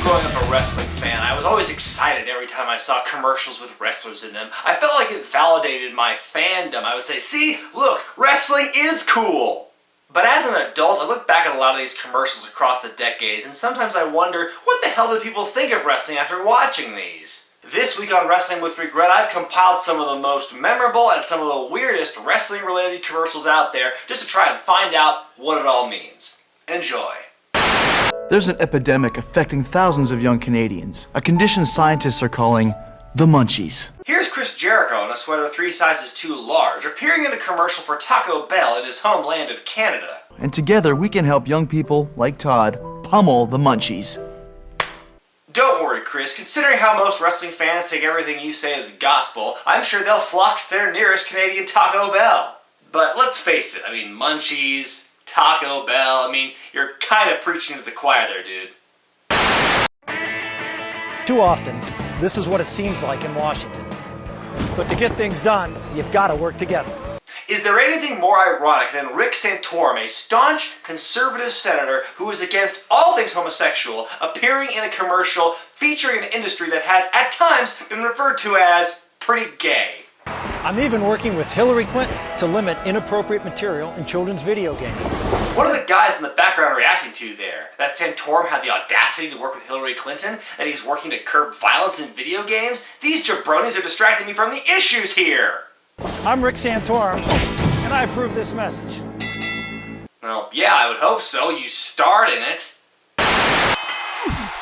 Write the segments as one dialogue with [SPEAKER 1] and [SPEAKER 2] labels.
[SPEAKER 1] growing up a wrestling fan, I was always excited every time I saw commercials with wrestlers in them. I felt like it validated my fandom. I would say, see, look, wrestling is cool. But as an adult, I look back at a lot of these commercials across the decades, and sometimes I wonder, what the hell do people think of wrestling after watching these? This week on Wrestling with Regret, I've compiled some of the most memorable and some of the weirdest wrestling-related commercials out there, just to try and find out what it all means. Enjoy.
[SPEAKER 2] There's an epidemic affecting thousands of young Canadians, a condition scientists are calling the munchies.
[SPEAKER 1] Here's Jericho in a sweater 3 sizes too large, appearing in a commercial for Taco Bell in his homeland of Canada.
[SPEAKER 2] And together we can help young people, like Todd, pummel the munchies.
[SPEAKER 1] Don't worry, Chris. Considering how most wrestling fans take everything you say as gospel, I'm sure they'll flock to their nearest Canadian Taco Bell. But let's face it, munchies, Taco Bell, you're kind of preaching to the choir there, dude.
[SPEAKER 3] Too often, this is what it seems like in Washington. But to get things done, you've got to work together.
[SPEAKER 1] Is there anything more ironic than Rick Santorum, a staunch conservative senator who is against all things homosexual, appearing in a commercial featuring an industry that has, at times, been referred to as pretty gay?
[SPEAKER 3] I'm even working with Hillary Clinton to limit inappropriate material in children's video games.
[SPEAKER 1] What are the guys in the background reacting to there? That Santorum had the audacity to work with Hillary Clinton? That he's working to curb violence in video games? These jabronis are distracting me from the issues here!
[SPEAKER 3] I'm Rick Santorum, and I approve this message.
[SPEAKER 1] Well, yeah, I would hope so. You starred in it.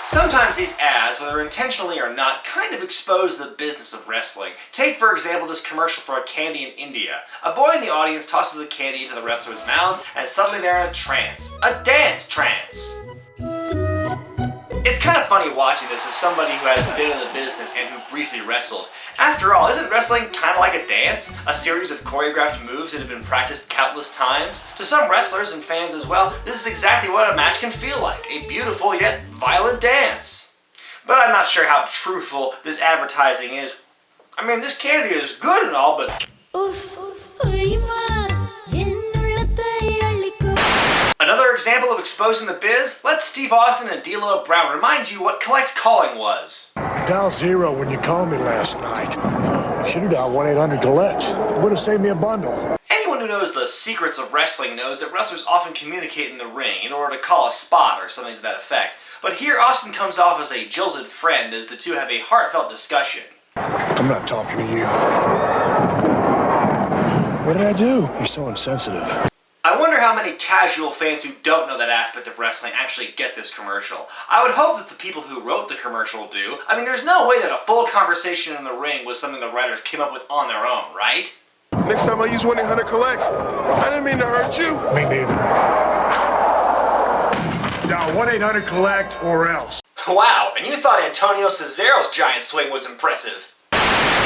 [SPEAKER 1] Sometimes these ads, whether intentionally or not, kind of expose the business of wrestling. Take, for example, this commercial for a candy in India. A boy in the audience tosses the candy into the wrestlers' mouths, and suddenly they're in a trance. A dance trance! It's kind of funny watching this as somebody who has been in the business and who briefly wrestled. After all, isn't wrestling kind of like a dance? A series of choreographed moves that have been practiced countless times? To some wrestlers and fans as well, this is exactly what a match can feel like. A beautiful yet violent dance. But I'm not sure how truthful this advertising is. This candy is good and all, but... Another example of exposing the biz? Let Steve Austin and D'Lo Brown remind you what collect calling was.
[SPEAKER 4] Dial 0 when you called me last night. Should have dialed 1-800-COLLECT. It would have saved me a bundle.
[SPEAKER 1] Anyone who knows the secrets of wrestling knows that wrestlers often communicate in the ring in order to call a spot or something to that effect. But here Austin comes off as a jilted friend as the two have a heartfelt discussion.
[SPEAKER 4] I'm not talking to you. What did I do? You're so insensitive.
[SPEAKER 1] I wonder how many casual fans who don't know that aspect of wrestling actually get this commercial. I would hope that the people who wrote the commercial do. There's no way that a full conversation in the ring was something the writers came up with on their own, right?
[SPEAKER 5] Next time I use 1-800-COLLECT. I didn't mean to hurt you.
[SPEAKER 4] Me neither. Dial 1-800-COLLECT or else.
[SPEAKER 1] Wow, and you thought Antonio Cesaro's giant swing was impressive.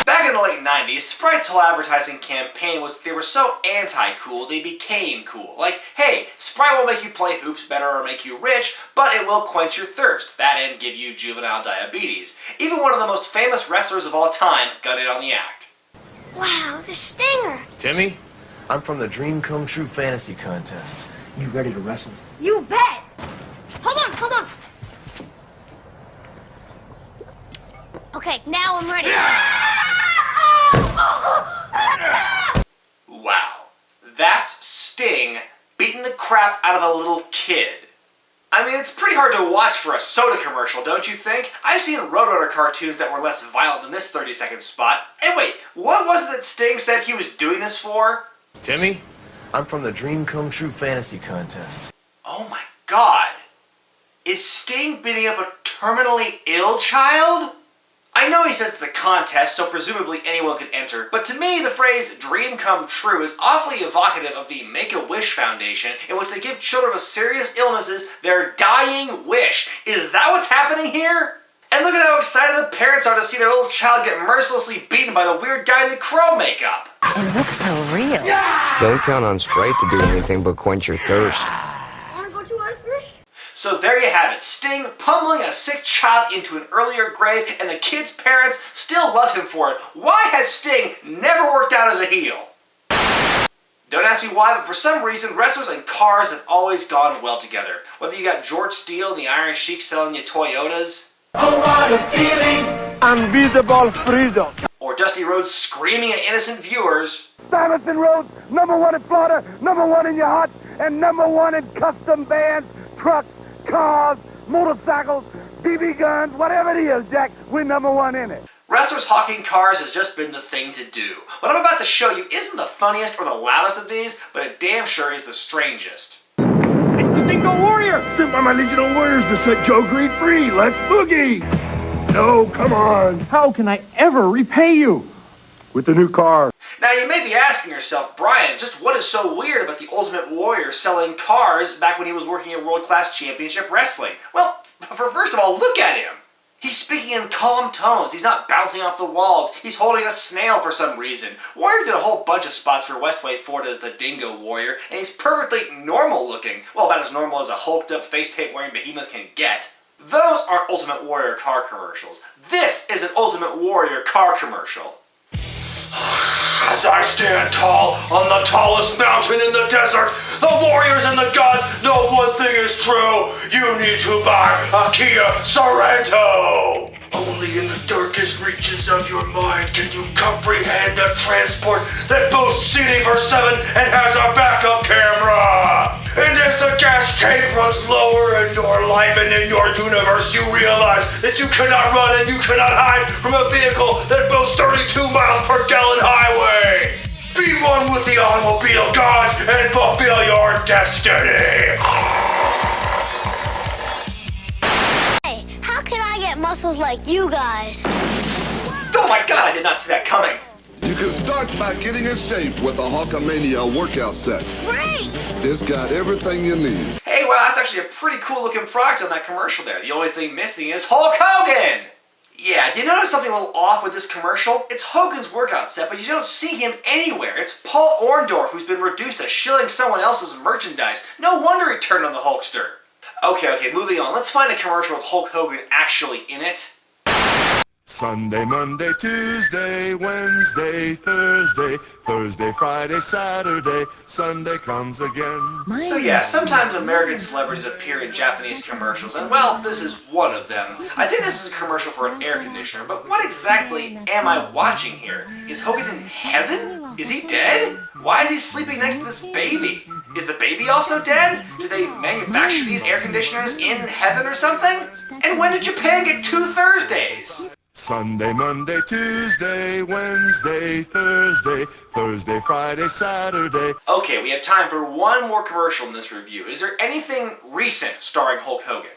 [SPEAKER 1] Back in the late 90s, Sprite's whole advertising campaign was they were so anti-cool, they became cool. Like, hey, Sprite won't make you play hoops better or make you rich, but it will quench your thirst. That and give you juvenile diabetes. Even one of the most famous wrestlers of all time got in on the act.
[SPEAKER 6] Wow, the stinger!
[SPEAKER 7] Timmy, I'm from the Dream Come True Fantasy Contest. You ready to wrestle?
[SPEAKER 6] You bet! Hold on! Okay, now I'm ready.
[SPEAKER 1] Wow. That's Sting beating the crap out of a little kid. It's pretty hard to watch for a soda commercial, don't you think? I've seen Roadrunner cartoons that were less violent than this 30-second spot. And wait, what was it that Sting said he was doing this for?
[SPEAKER 7] Timmy, I'm from the Dream Come True Fantasy Contest.
[SPEAKER 1] Oh my god. Is Sting beating up a terminally ill child? I know he says it's a contest, so presumably anyone could enter, but to me the phrase dream come true is awfully evocative of the Make-A-Wish Foundation, in which they give children with serious illnesses their dying wish. Is that what's happening here? And look at how excited the parents are to see their little child get mercilessly beaten by the weird guy in the crow makeup.
[SPEAKER 8] It looks so real.
[SPEAKER 1] Yeah!
[SPEAKER 9] Don't count on Sprite to do anything but quench your thirst.
[SPEAKER 6] Wanna go 2 out of 3?
[SPEAKER 1] So there you have it, Sting pummeling a sick child into an earlier grave, and the kid's parents still love him for it. Why has Sting never worked out as a heel? Don't ask me why, but for some reason, wrestlers and cars have always gone well together. Whether you got George Steele and the Iron Sheik selling you Toyotas,
[SPEAKER 5] Oh, what a feeling! Unbeatable freedom.
[SPEAKER 1] Or Dusty Rhodes screaming at innocent viewers.
[SPEAKER 5] Stuyvesant Rhodes, #1 in Florida, #1 in your heart, and #1 in custom vans, trucks, cars, motorcycles, BB guns, whatever it is, Jack, we're #1 in it.
[SPEAKER 1] Wrestlers hawking cars has just been the thing to do. What I'm about to show you isn't the funniest or the loudest of these, but it damn sure is the strangest.
[SPEAKER 5] It's the Dingo Warrior! Sent by my Legion of Warriors to set Joe Green free. Let's boogie! No, come on.
[SPEAKER 3] How can I ever repay you?
[SPEAKER 5] With the new car.
[SPEAKER 1] Now you may be asking yourself, Brian, just what is so weird about the Ultimate Warrior selling cars back when he was working at World Class Championship Wrestling? Well, first of all, look at him. He's speaking in calm tones. He's not bouncing off the walls. He's holding a snail for some reason. Warrior did a whole bunch of spots for Westway Ford as the Dingo Warrior, and he's perfectly normal looking. Well, about as normal as a hulked up face paint wearing behemoth can get. Those aren't Ultimate Warrior car commercials. This is an Ultimate Warrior car commercial. As I stand tall on the tallest mountain in the desert, the warriors and the gods know one thing is true. You need to buy a Kia Sorento. Only in the darkest reaches of your mind can you comprehend a transport that boasts seating for 7 and has a backup camera. And as the gas tank runs lower in your life and in your universe, you realize that you cannot run and you cannot hide from a vehicle that boasts 32 miles per gallon highway. Be one with the automobile gods and fulfill your destiny.
[SPEAKER 6] Hey, how can I get muscles like you guys?
[SPEAKER 1] Oh my god, I did not see that coming.
[SPEAKER 8] You can start by getting in shape with a Hulkamania workout set.
[SPEAKER 6] Great!
[SPEAKER 8] It's got everything you need.
[SPEAKER 1] Hey, well, that's actually a pretty cool looking product on that commercial there. The only thing missing is Hulk Hogan! Yeah, do you notice something a little off with this commercial? It's Hogan's workout set, but you don't see him anywhere. It's Paul Orndorff who's been reduced to shilling someone else's merchandise. No wonder he turned on the Hulkster. Okay, moving on. Let's find a commercial with Hulk Hogan actually in it.
[SPEAKER 10] Sunday, Monday, Tuesday, Wednesday, Thursday, Thursday, Friday, Saturday, Sunday comes again.
[SPEAKER 1] So yeah, sometimes American celebrities appear in Japanese commercials, and well, this is one of them. I think this is a commercial for an air conditioner, but what exactly am I watching here? Is Hogan in heaven? Is he dead? Why is he sleeping next to this baby? Is the baby also dead? Do they manufacture these air conditioners in heaven or something? And when did Japan get 2 Thursdays?
[SPEAKER 10] Sunday, Monday, Tuesday, Wednesday, Thursday, Thursday, Friday, Saturday.
[SPEAKER 1] Okay, we have time for one more commercial in this review. Is there anything recent starring Hulk Hogan?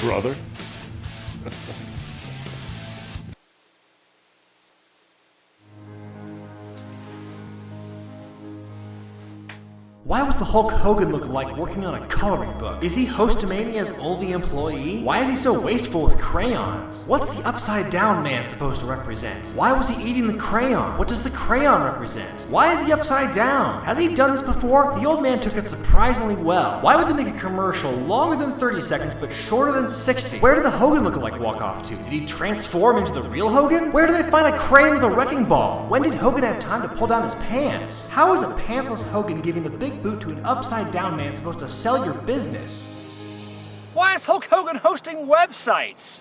[SPEAKER 10] Brother.
[SPEAKER 11] Why was the Hulk Hogan look-alike working on a coloring book? Is he Hostomania's only employee? Why is he so wasteful with crayons? What's the upside-down man supposed to represent? Why was he eating the crayon? What does the crayon represent? Why is he upside down? Has he done this before? The old man took it surprisingly well. Why would they make a commercial longer than 30 seconds but shorter than 60? Where did the Hogan look-alike walk off to? Did he transform into the real Hogan? Where did they find a crane with a wrecking ball? When did Hogan have time to pull down his pants? How is a pantsless Hogan giving the big boot to an upside-down man supposed to sell your business?
[SPEAKER 3] Why is Hulk Hogan hosting websites?